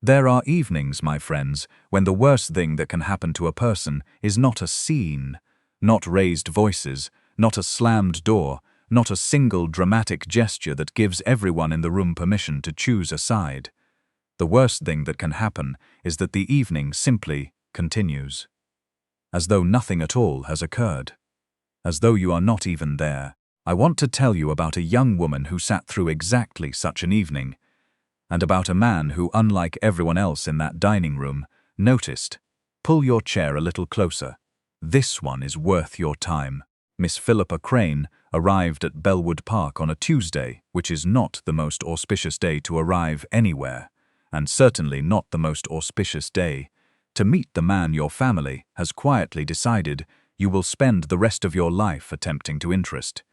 There are evenings, my friends, when the worst thing that can happen to a person is not a scene, not raised voices, not a slammed door, not a single dramatic gesture that gives everyone in the room permission to choose a side. The worst thing that can happen is that the evening simply continues. As though nothing at all has occurred. As though you are not even there. I want to tell you about a young woman who sat through exactly such an evening, and about a man who, unlike everyone else in that dining room, noticed, "Pull your chair a little closer. This one is worth your time." Miss Philippa Crane arrived at Bellwood Park on a Tuesday, which is not the most auspicious day to arrive anywhere, and certainly not the most auspicious day to meet the man your family has quietly decided you will spend the rest of your life attempting to interest.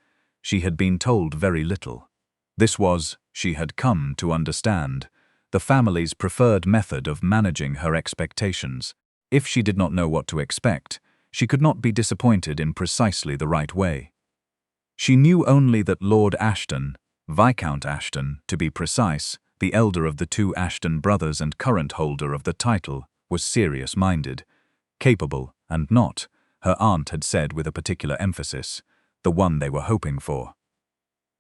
She had been told very little. This was, she had come to understand, the family's preferred method of managing her expectations. If she did not know what to expect, she could not be disappointed in precisely the right way. She knew only that Lord Ashton, Viscount Ashton, to be precise, the elder of the two Ashton brothers and current holder of the title, was serious-minded, capable, and not, her aunt had said with a particular emphasis, the one they were hoping for.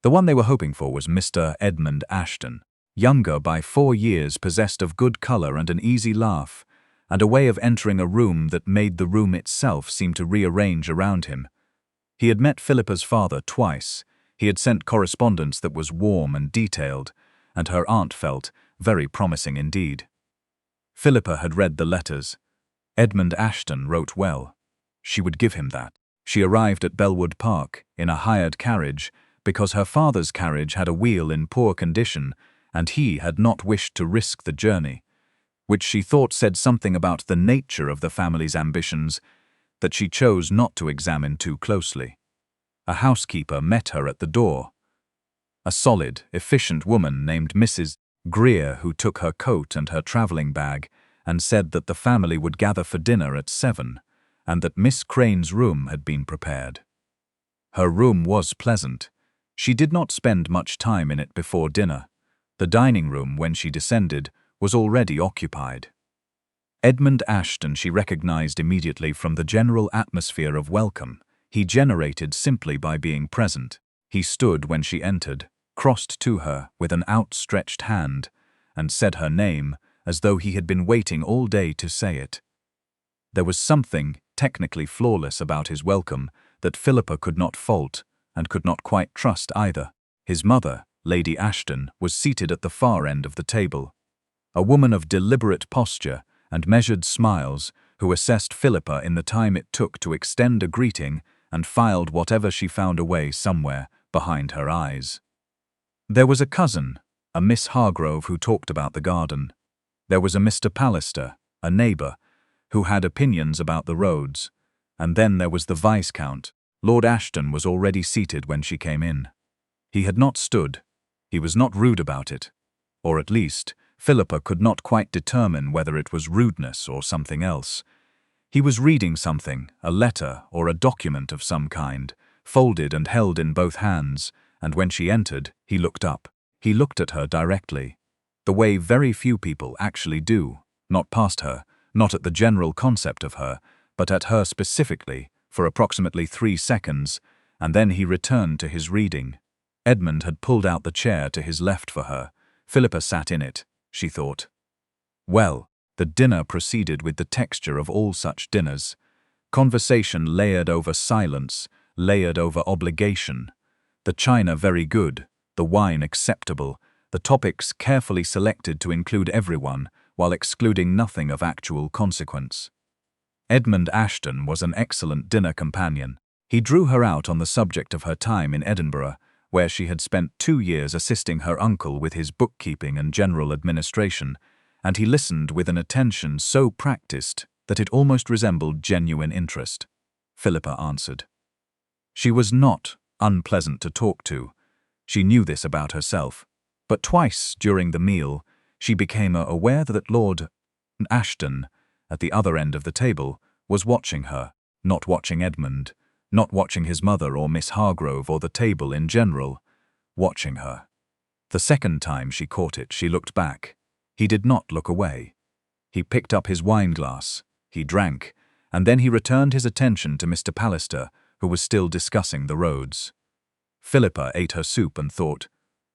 The one they were hoping for was Mr. Edmund Ashton, younger by 4 years, possessed of good colour and an easy laugh, and a way of entering a room that made the room itself seem to rearrange around him. He had met Philippa's father twice. He had sent correspondence that was warm and detailed, and her aunt felt very promising indeed. Philippa had read the letters. Edmund Ashton wrote well. She would give him that. She arrived at Bellwood Park in a hired carriage because her father's carriage had a wheel in poor condition and he had not wished to risk the journey, which she thought said something about the nature of the family's ambitions that she chose not to examine too closely. A housekeeper met her at the door. A solid, efficient woman named Mrs. Greer, who took her coat and her travelling bag and said that the family would gather for dinner at 7 and that Miss Crane's room had been prepared. Her room was pleasant. She did not spend much time in it before dinner. The dining room, when she descended, was already occupied. Edmund Ashton she recognized immediately from the general atmosphere of welcome he generated simply by being present. He stood when she entered, crossed to her with an outstretched hand, and said her name as though he had been waiting all day to say it. There was something technically flawless about his welcome that Philippa could not fault and could not quite trust either. His mother, Lady Ashton, was seated at the far end of the table, a woman of deliberate posture and measured smiles who assessed Philippa in the time it took to extend a greeting and filed whatever she found away somewhere behind her eyes. There was a cousin, a Miss Hargrove, who talked about the garden. There was a Mr. Pallister, a neighbour, who had opinions about the roads, and then there was the Viscount. Lord Ashton was already seated when she came in. He had not stood. He was not rude about it, or at least, Philippa could not quite determine whether it was rudeness or something else. He was reading something, a letter or a document of some kind, folded and held in both hands, and when she entered, he looked up. He looked at her directly, the way very few people actually do, not past her, not at the general concept of her, but at her specifically, for approximately 3 seconds, and then he returned to his reading. Edmund had pulled out the chair to his left for her. Philippa sat in it, she thought. Well, the dinner proceeded with the texture of all such dinners. Conversation layered over silence, layered over obligation. The china very good, the wine acceptable, the topics carefully selected to include everyone, while excluding nothing of actual consequence. Edmund Ashton was an excellent dinner companion. He drew her out on the subject of her time in Edinburgh, where she had spent 2 years assisting her uncle with his bookkeeping and general administration, and he listened with an attention so practiced that it almost resembled genuine interest. Philippa answered. She was not unpleasant to talk to. She knew this about herself, but twice during the meal she became aware that Lord Ashton, at the other end of the table, was watching her, not watching Edmund, not watching his mother or Miss Hargrove or the table in general, watching her. The second time she caught it, she looked back. He did not look away. He picked up his wineglass, he drank, and then he returned his attention to Mr. Pallister, who was still discussing the roads. Philippa ate her soup and thought,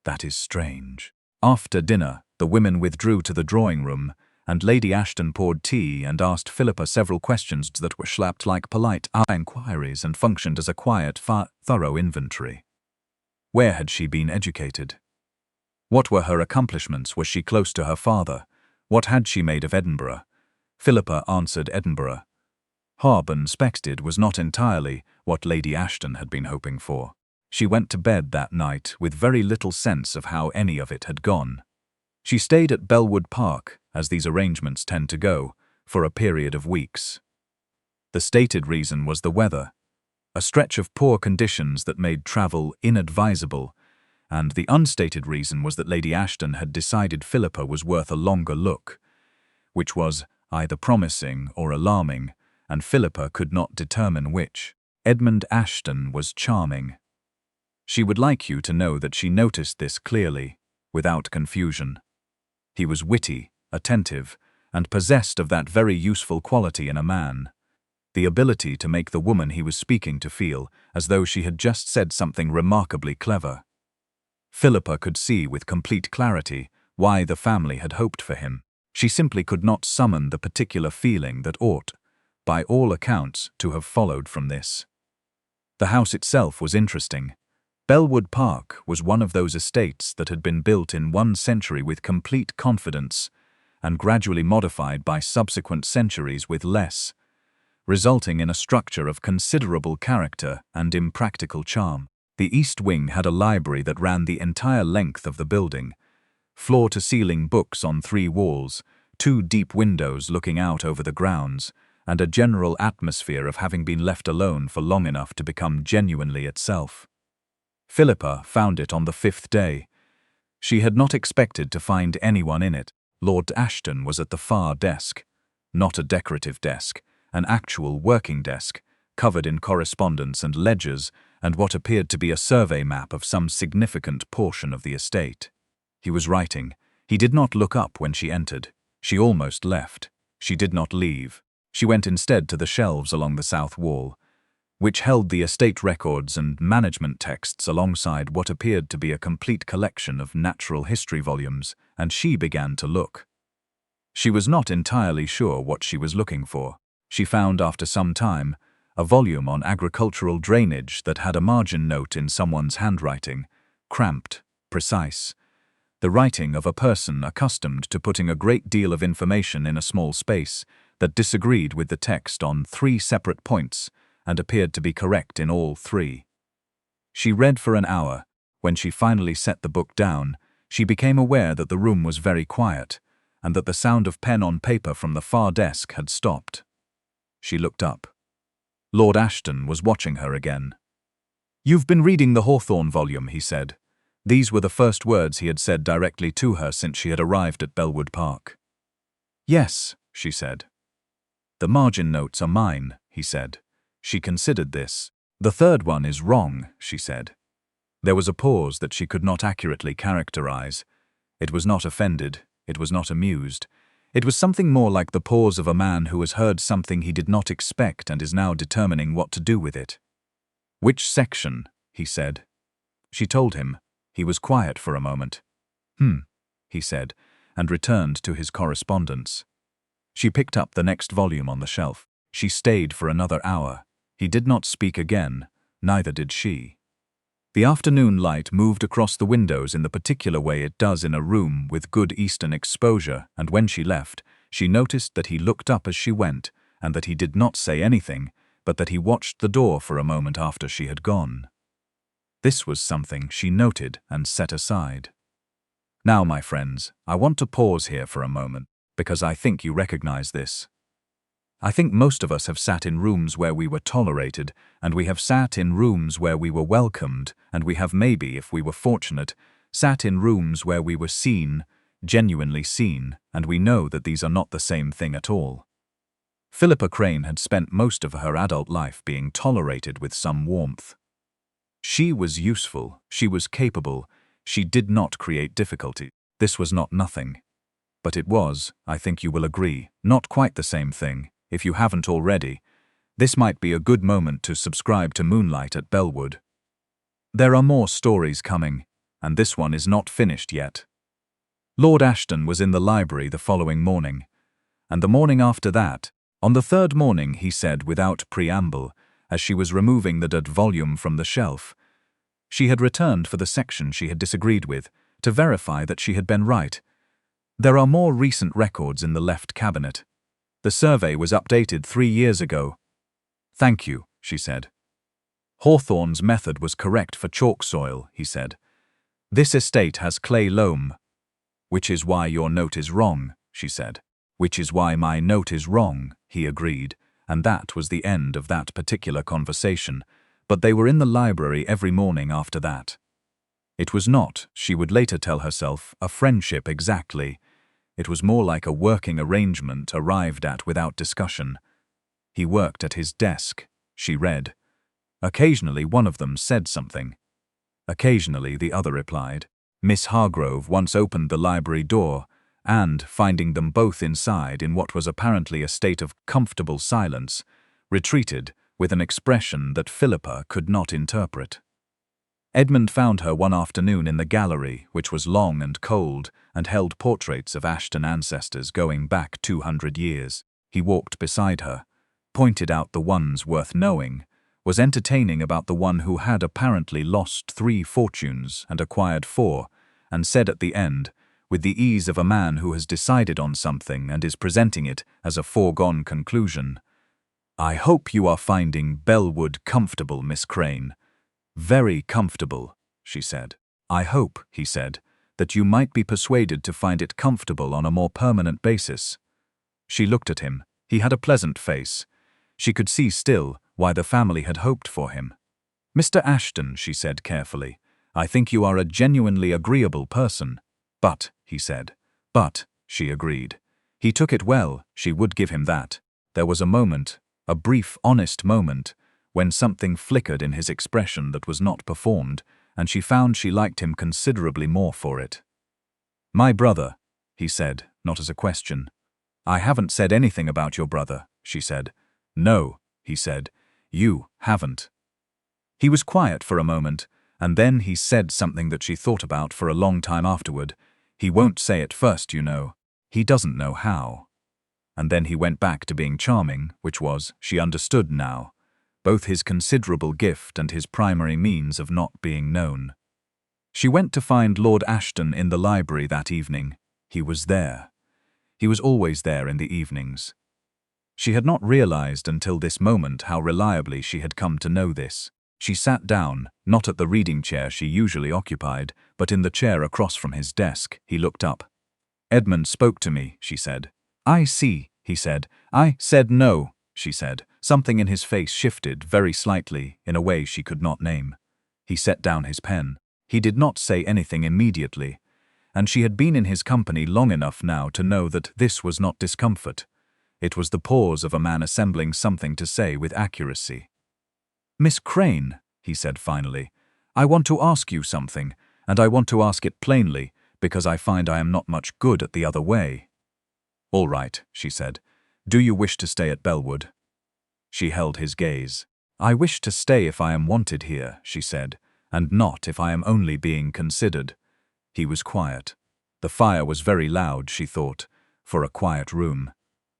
"That is strange." After dinner, the women withdrew to the drawing room, and Lady Ashton poured tea and asked Philippa several questions that were slapped like polite inquiries and functioned as a quiet, thorough inventory. Where had she been educated? What were her accomplishments? Was she close to her father? What had she made of Edinburgh? Philippa answered Edinburgh. Harborne Spexted was not entirely what Lady Ashton had been hoping for. She went to bed that night with very little sense of how any of it had gone. She stayed at Bellwood Park, as these arrangements tend to go, for a period of weeks. The stated reason was the weather, a stretch of poor conditions that made travel inadvisable, and the unstated reason was that Lady Ashton had decided Philippa was worth a longer look, which was either promising or alarming, and Philippa could not determine which. Edmund Ashton was charming. She would like you to know that she noticed this clearly, without confusion. He was witty, attentive, and possessed of that very useful quality in a man, the ability to make the woman he was speaking to feel as though she had just said something remarkably clever. Philippa could see with complete clarity why the family had hoped for him. She simply could not summon the particular feeling that ought, by all accounts, to have followed from this. The house itself was interesting. Bellwood Park was one of those estates that had been built in one century with complete confidence and gradually modified by subsequent centuries with less, resulting in a structure of considerable character and impractical charm. The east wing had a library that ran the entire length of the building, floor-to-ceiling books on 3 walls, 2 deep windows looking out over the grounds, and a general atmosphere of having been left alone for long enough to become genuinely itself. Philippa found it on the 5th day. She had not expected to find anyone in it. Lord Ashton was at the far desk, not a decorative desk, an actual working desk, covered in correspondence and ledgers and what appeared to be a survey map of some significant portion of the estate. He was writing. He did not look up when she entered. She almost left. She did not leave. She went instead to the shelves along the south wall, which held the estate records and management texts alongside what appeared to be a complete collection of natural history volumes, and she began to look. She was not entirely sure what she was looking for. She found, after some time, a volume on agricultural drainage that had a margin note in someone's handwriting, cramped, precise, the writing of a person accustomed to putting a great deal of information in a small space that disagreed with the text on 3 separate points and appeared to be correct in all 3. She read for an hour. When she finally set the book down, she became aware that the room was very quiet and that the sound of pen on paper from the far desk had stopped. She looked up. Lord Ashton was watching her again. "You've been reading the Hawthorne volume," he said. These were the first words he had said directly to her since she had arrived at Bellwood Park. "Yes," she said. "The margin notes are mine," he said. She considered this. "The third one is wrong," she said. There was a pause that she could not accurately characterize. It was not offended. It was not amused. It was something more like the pause of a man who has heard something he did not expect and is now determining what to do with it. "Which section?" he said. She told him. He was quiet for a moment. He said, and returned to his correspondence. She picked up the next volume on the shelf. She stayed for another hour. He did not speak again, neither did she. The afternoon light moved across the windows in the particular way it does in a room with good eastern exposure, and when she left, she noticed that he looked up as she went, and that he did not say anything, but that he watched the door for a moment after she had gone. This was something she noted and set aside. Now, my friends, I want to pause here for a moment, because I think you recognize this. I think most of us have sat in rooms where we were tolerated, and we have sat in rooms where we were welcomed, and we have maybe, if we were fortunate, sat in rooms where we were seen, genuinely seen, and we know that these are not the same thing at all. Philippa Crane had spent most of her adult life being tolerated with some warmth. She was useful, she was capable, she did not create difficulty. This was not nothing. But it was, I think you will agree, not quite the same thing. If you haven't already, this might be a good moment to subscribe to Moonlight at Bellwood. There are more stories coming, and this one is not finished yet. Lord Ashton was in the library the following morning, and the morning after that. On the third morning, he said without preamble, as she was removing the dead volume from the shelf. She had returned for the section she had disagreed with, to verify that she had been right. There are more recent records in the left cabinet. The survey was updated 3 years ago. Thank you, she said. Hawthorne's method was correct for chalk soil, he said. This estate has clay loam. Which is why your note is wrong, she said. Which is why my note is wrong, he agreed, and that was the end of that particular conversation, but they were in the library every morning after that. It was not, she would later tell herself, a friendship exactly. It was more like a working arrangement arrived at without discussion. He worked at his desk. She read. Occasionally one of them said something. Occasionally the other replied. Miss Hargrove once opened the library door and, finding them both inside in what was apparently a state of comfortable silence, retreated with an expression that Philippa could not interpret. Edmund found her one afternoon in the gallery, which was long and cold and held portraits of Ashton ancestors going back 200 years. He walked beside her, pointed out the ones worth knowing, was entertaining about the one who had apparently lost 3 fortunes and acquired 4, and said at the end, with the ease of a man who has decided on something and is presenting it as a foregone conclusion, I hope you are finding Bellwood comfortable, Miss Crane. Very comfortable, she said. I hope, he said, that you might be persuaded to find it comfortable on a more permanent basis. She looked at him. He had a pleasant face. She could see still why the family had hoped for him. Mr. Ashton, she said carefully, I think you are a genuinely agreeable person. But, he said. But, she agreed. He took it well, she would give him that. There was a moment, a brief, honest moment, when something flickered in his expression that was not performed, and she found she liked him considerably more for it. My brother, he said, not as a question. I haven't said anything about your brother, she said. No, he said, you haven't. He was quiet for a moment, and then he said something that she thought about for a long time afterward. He won't say it first, you know. He doesn't know how. And then he went back to being charming, which was, she understood now, both his considerable gift and his primary means of not being known. She went to find Lord Ashton in the library that evening. He was there. He was always there in the evenings. She had not realized until this moment how reliably she had come to know this. She sat down, not at the reading chair she usually occupied, but in the chair across from his desk. He looked up. Edmund spoke to me, she said. I see, he said. I said no, she said. Something in his face shifted very slightly, in a way she could not name. He set down his pen. He did not say anything immediately, and she had been in his company long enough now to know that this was not discomfort. It was the pause of a man assembling something to say with accuracy. Miss Crane, he said finally, I want to ask you something, and I want to ask it plainly, because I find I am not much good at the other way. All right, she said. Do you wish to stay at Bellwood? She held his gaze. I wish to stay if I am wanted here, she said, and not if I am only being considered. He was quiet. The fire was very loud, she thought, for a quiet room.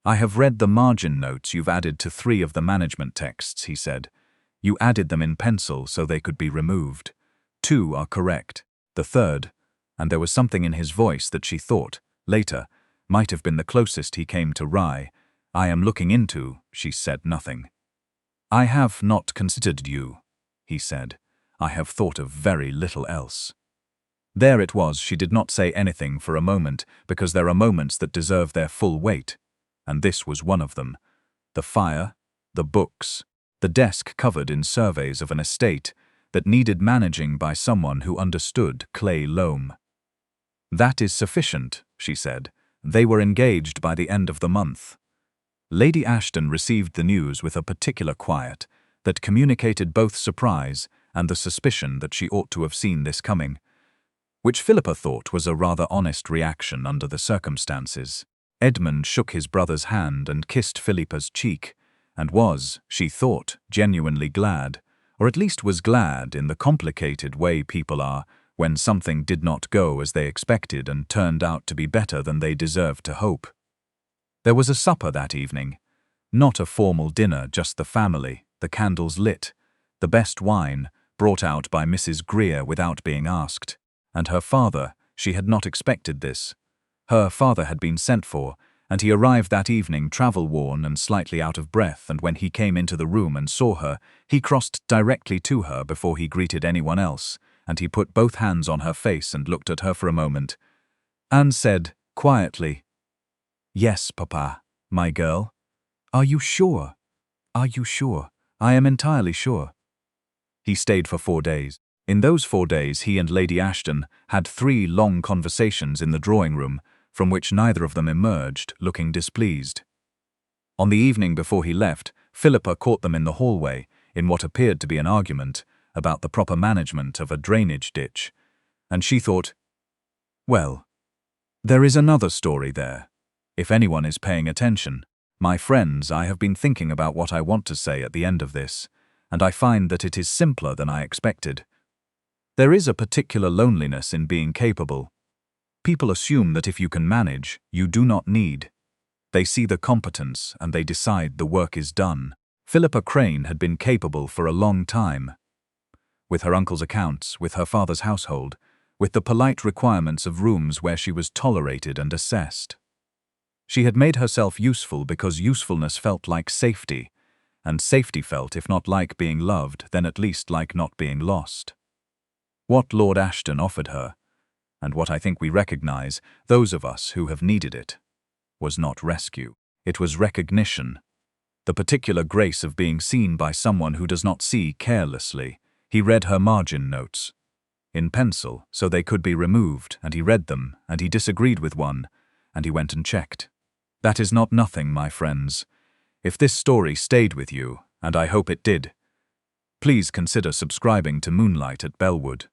I have read the margin notes you've added to 3 of the management texts, he said. You added them in pencil so they could be removed. 2 are correct. The third, and there was something in his voice that she thought, later, might have been the closest he came to Rye. I am looking into, she said nothing. I have not considered you, he said. I have thought of very little else. There it was, she did not say anything for a moment, because there are moments that deserve their full weight, and this was one of them. The fire, the books, the desk covered in surveys of an estate that needed managing by someone who understood clay loam. That is sufficient, she said. They were engaged by the end of the month. Lady Ashton received the news with a particular quiet that communicated both surprise and the suspicion that she ought to have seen this coming. which Philippa thought was a rather honest reaction under the circumstances. Edmund shook his brother's hand and kissed Philippa's cheek, and was, she thought, genuinely glad, or at least was glad in the complicated way people are when something did not go as they expected and turned out to be better than they deserved to hope. There was a supper that evening. Not a formal dinner, just the family, the candles lit, the best wine, brought out by Mrs. Greer without being asked. And her father, she had not expected this. Her father had been sent for, and he arrived that evening travel-worn and slightly out of breath, and when he came into the room and saw her, he crossed directly to her before he greeted anyone else, and he put both hands on her face and looked at her for a moment, and said, quietly, "Yes, Papa, my girl. Are you sure? Are you sure? I am entirely sure." He stayed for 4 days. In those 4 days he and Lady Ashton had 3 long conversations in the drawing-room, from which neither of them emerged, looking displeased. On the evening before he left, Philippa caught them in the hallway, in what appeared to be an argument about the proper management of a drainage ditch, and she thought, well, there is another story there. If anyone is paying attention, my friends, I have been thinking about what I want to say at the end of this, and I find that it is simpler than I expected. There is a particular loneliness in being capable. People assume that if you can manage, you do not need. They see the competence and they decide the work is done. Philippa Crane had been capable for a long time. With her uncle's accounts, with her father's household, with the polite requirements of rooms where she was tolerated and assessed. She had made herself useful because usefulness felt like safety, and safety felt, if not like being loved, then at least like not being lost. What Lord Ashton offered her, and what I think we recognize, those of us who have needed it, was not rescue. It was recognition. The particular grace of being seen by someone who does not see carelessly. He read her margin notes in pencil, so they could be removed, and he read them, and he disagreed with one, and he went and checked. That is not nothing, my friends. If this story stayed with you, and I hope it did, please consider subscribing to Moonlight at Bellwood.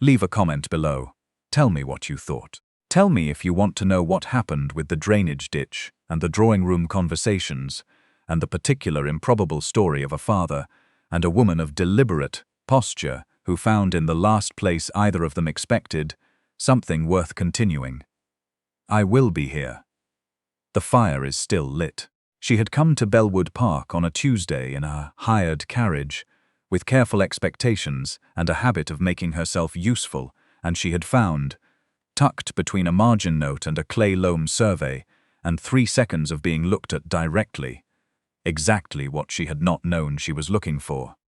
Leave a comment below. Tell me what you thought. Tell me if you want to know what happened with the drainage ditch and the drawing room conversations and the particular improbable story of a father and a woman of deliberate posture who found in the last place either of them expected something worth continuing. I will be here. The fire is still lit. She had come to Bellwood Park on a Tuesday in a hired carriage, with careful expectations and a habit of making herself useful, and she had found, tucked between a margin note and a clay loam survey, and 3 seconds of being looked at directly, exactly what she had not known she was looking for.